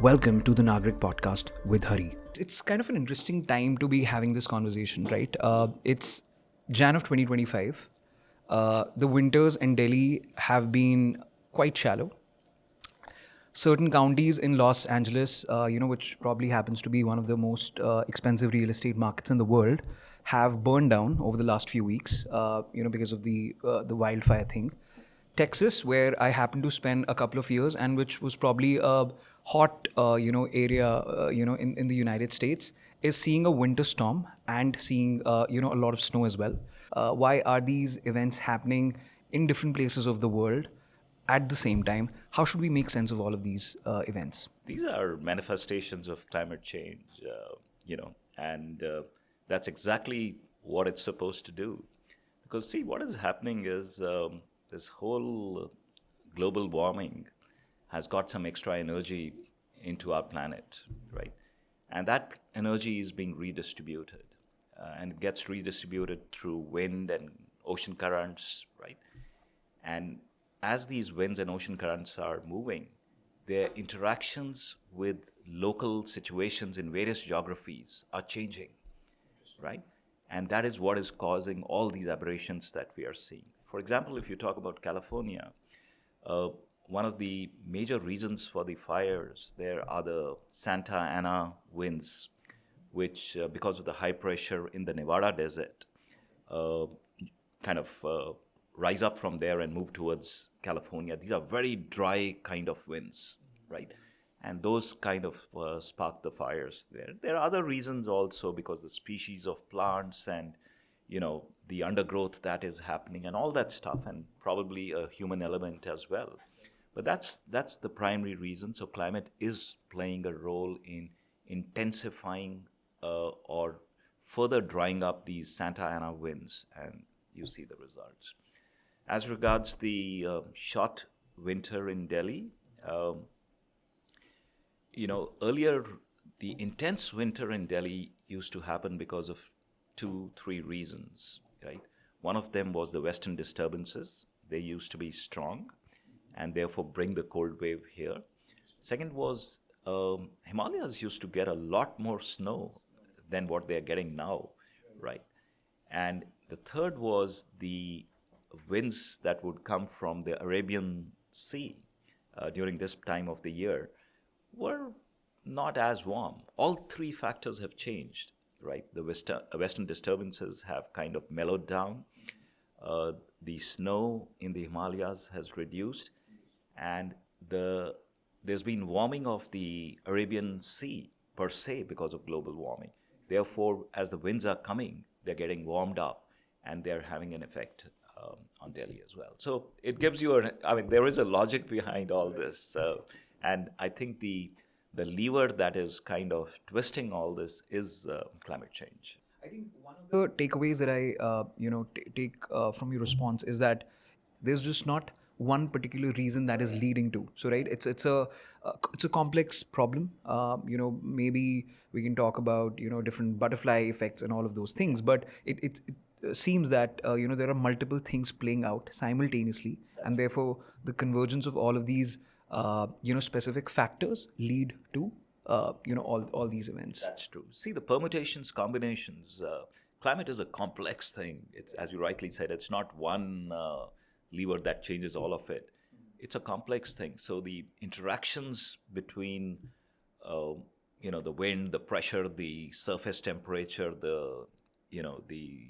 Welcome to the Nagrik Podcast with Hari. It's kind of an interesting time to be having this conversation, right? It's Jan of 2025. The winters in Delhi have been quite shallow. Certain counties in Los Angeles, which probably happens to be one of the most expensive real estate markets in the world, have burned down over the last few weeks, because of the wildfire thing. Texas, where I happened to spend a couple of years, and which was probably a hot, area, in the United States, is seeing a winter storm and seeing, a lot of snow as well. Why are these events happening in different places of the world at the same time? How should we make sense of all of these events? These are manifestations of climate change, and that's exactly what it's supposed to do. Because, see, what is happening is this whole global warming has got some extra energy into our planet, right? And that energy is being redistributed, and it gets redistributed through wind and ocean currents, right? And as these winds and ocean currents are moving, their interactions with local situations in various geographies are changing, right? And that is what is causing all these aberrations that we are seeing. For example, if you talk about California, one of the major reasons for the fires there are the Santa Ana winds, which, because of the high pressure in the Nevada desert, uh, rise up from there and move towards California. These are very dry kind of winds, right? And those kind of spark the fires there. There are other reasons also, because the species of plants and the undergrowth that is happening and all that stuff, and probably a human element as well. But that's the primary reason. So climate is playing a role in intensifying or further drying up these Santa Ana winds, and you see the results. As regards the short winter in Delhi, earlier the intense winter in Delhi used to happen because of 2, 3 reasons, right? One of them was the western disturbances. They used to be strong and therefore bring the cold wave here. Second was Himalayas used to get a lot more snow than what they're getting now, right? And the third was the winds that would come from the Arabian Sea during this time of the year were not as warm. All three factors have changed, right? The western disturbances have kind of mellowed down. The snow in the Himalayas has reduced, and there's been warming of the Arabian Sea per se because of global warming. Therefore, as the winds are coming, they're getting warmed up, and they're having an effect on Delhi as well. So it gives you there is a logic behind all this, and I think the lever that is kind of twisting all this is climate change. I think one of the takeaways that I, take from your response is that there's just not one particular reason that is leading to. So, right, it's a complex problem. Maybe we can talk about different butterfly effects and all of those things, but it seems that there are multiple things playing out simultaneously, and therefore the convergence of all of these specific factors lead to all these events. That's true. See, the permutations, combinations, climate is a complex thing. It's, as you rightly said, it's not one lever that changes all of it. It's a complex thing. So the interactions between, the wind, the pressure, the surface temperature, the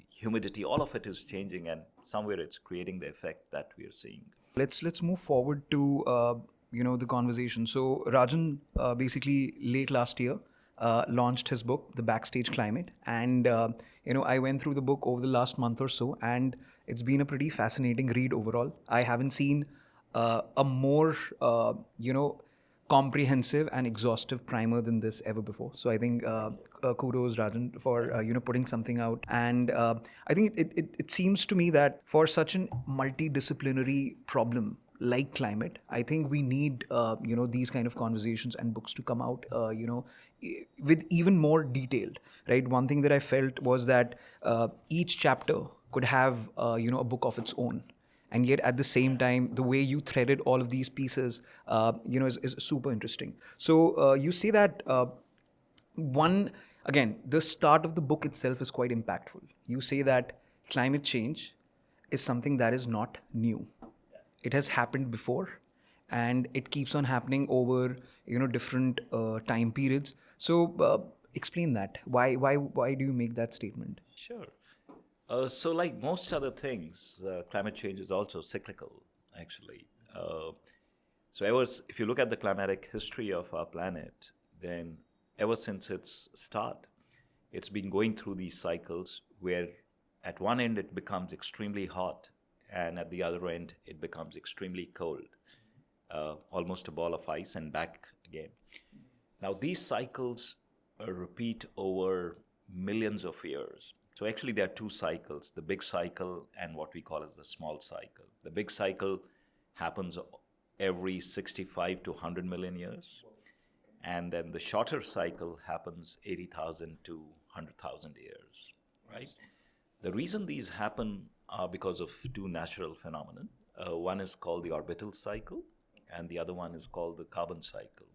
humidity, all of it is changing, and somewhere it's creating the effect that we are seeing. Let's move forward to the conversation. So Rajan basically late last year launched his book, The Backstage Climate, and I went through the book over the last month or so, and it's been a pretty fascinating read overall. I haven't seen a more comprehensive and exhaustive primer than this ever before. So I think kudos Rajan for putting something out, and I think it seems to me that for such an multidisciplinary problem like climate, I think we need these kind of conversations and books to come out with even more detailed, right? One thing that I felt was that each chapter could have a book of its own, and yet at the same time, the way you threaded all of these pieces, is super interesting. So you say that one again, the start of the book itself is quite impactful. You say that climate change is something that is not new. It has happened before, and it keeps on happening over different time periods. So explain that. Why do you make that statement? Sure. So, like most other things, climate change is also cyclical, actually. Uh, if you look at the climatic history of our planet, then ever since its start, it's been going through these cycles where at one end it becomes extremely hot, and at the other end it becomes extremely cold, almost a ball of ice, and back again. Now, these cycles repeat over millions of years. So, actually, there are two cycles, the big cycle and what we call as the small cycle. The big cycle happens every 65 to 100 million years. And then the shorter cycle happens 80,000 to 100,000 years, right? The reason these happen are because of two natural phenomena. One is called the orbital cycle, and the other one is called the carbon cycle.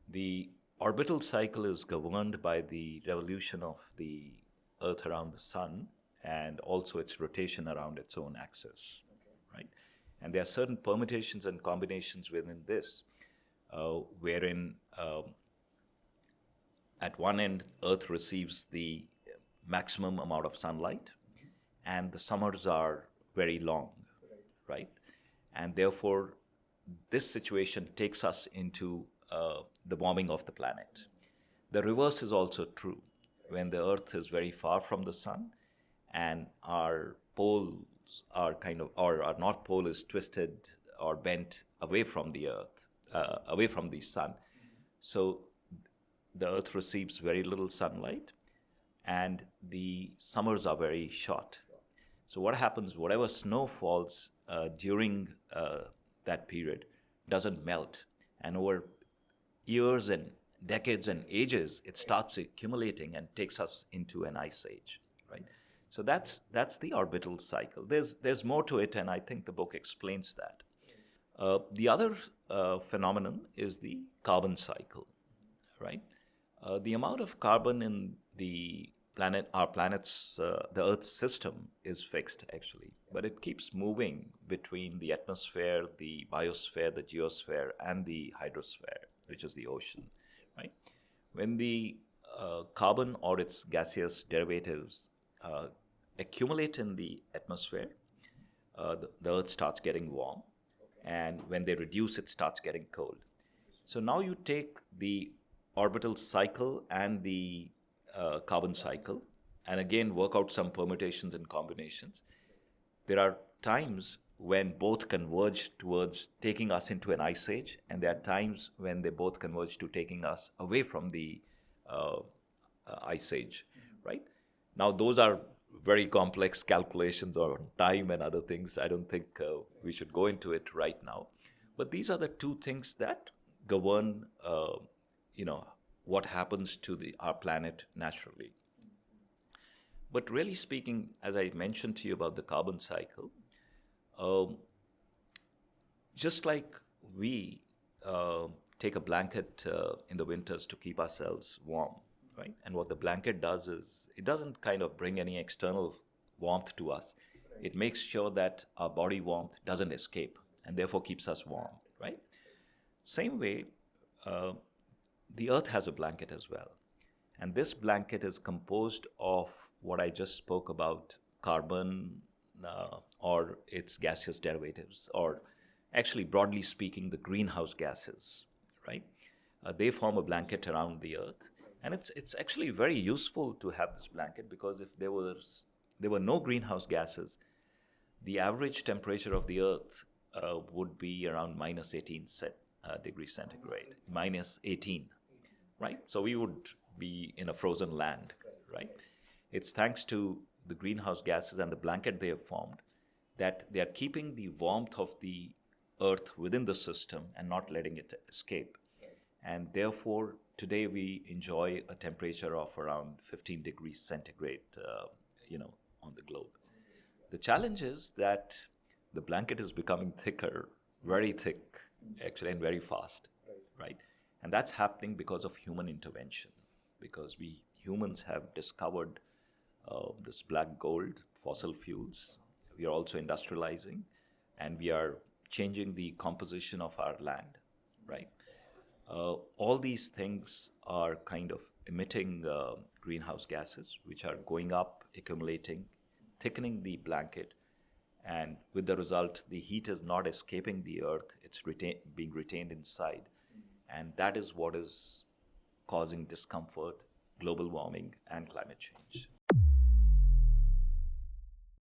The orbital cycle is governed by the revolution of the Earth around the Sun and also its rotation around its own axis, right? And there are certain permutations and combinations within this, wherein at one end, Earth receives the maximum amount of sunlight, and the summers are very long, right? And therefore, this situation takes us into the warming of the planet. The reverse is also true. When the Earth is very far from the sun, and our poles are or our North Pole is twisted or bent away from the Earth, away from the sun, so the Earth receives very little sunlight, and the summers are very short. So what happens? Whatever snow falls during that period doesn't melt, and over years and decades and ages, it starts accumulating and takes us into an ice age, right? So that's the orbital cycle. There's more to it, and I think the book explains that. The other phenomenon is the carbon cycle, right? The amount of carbon in our planet's, the Earth's system is fixed actually, but it keeps moving between the atmosphere, the biosphere, the geosphere, and the hydrosphere, which is the ocean, right? When the carbon or its gaseous derivatives accumulate in the atmosphere, the Earth starts getting warm, and when they reduce, it starts getting cold. So now you take the orbital cycle and the carbon cycle, and again work out some permutations and combinations. There are times when both converge towards taking us into an ice age, and there are times when they both converge to taking us away from the ice age, right? Now, those are very complex calculations on time and other things. I don't think we should go into it right now. But these are the two things that govern, what happens to our planet naturally. But really speaking, as I mentioned to you about the carbon cycle, just like we take a blanket in the winters to keep ourselves warm, right? And what the blanket does is it doesn't kind of bring any external warmth to us. It makes sure that our body warmth doesn't escape and therefore keeps us warm, right? Same way, the Earth has a blanket as well. And this blanket is composed of what I just spoke about, carbon or its gaseous derivatives, or actually, broadly speaking, the greenhouse gases, right? They form a blanket around the Earth. And it's actually very useful to have this blanket, because if there were no greenhouse gases, the average temperature of the Earth would be around minus 18 degrees centigrade, minus 18, right? So we would be in a frozen land, right? It's thanks to the greenhouse gases and the blanket they have formed that they are keeping the warmth of the Earth within the system and not letting it escape. And therefore, today we enjoy a temperature of around 15 degrees centigrade, on the globe. The challenge is that the blanket is becoming thicker, very thick, actually, and very fast, right? And that's happening because of human intervention, because we humans have discovered this black gold, fossil fuels. We are also industrializing, and we are changing the composition of our land, right? All these things are kind of emitting greenhouse gases, which are going up, accumulating, thickening the blanket, and with the result, the heat is not escaping the earth, it's being retained inside. And that is what is causing discomfort, global warming, and climate change.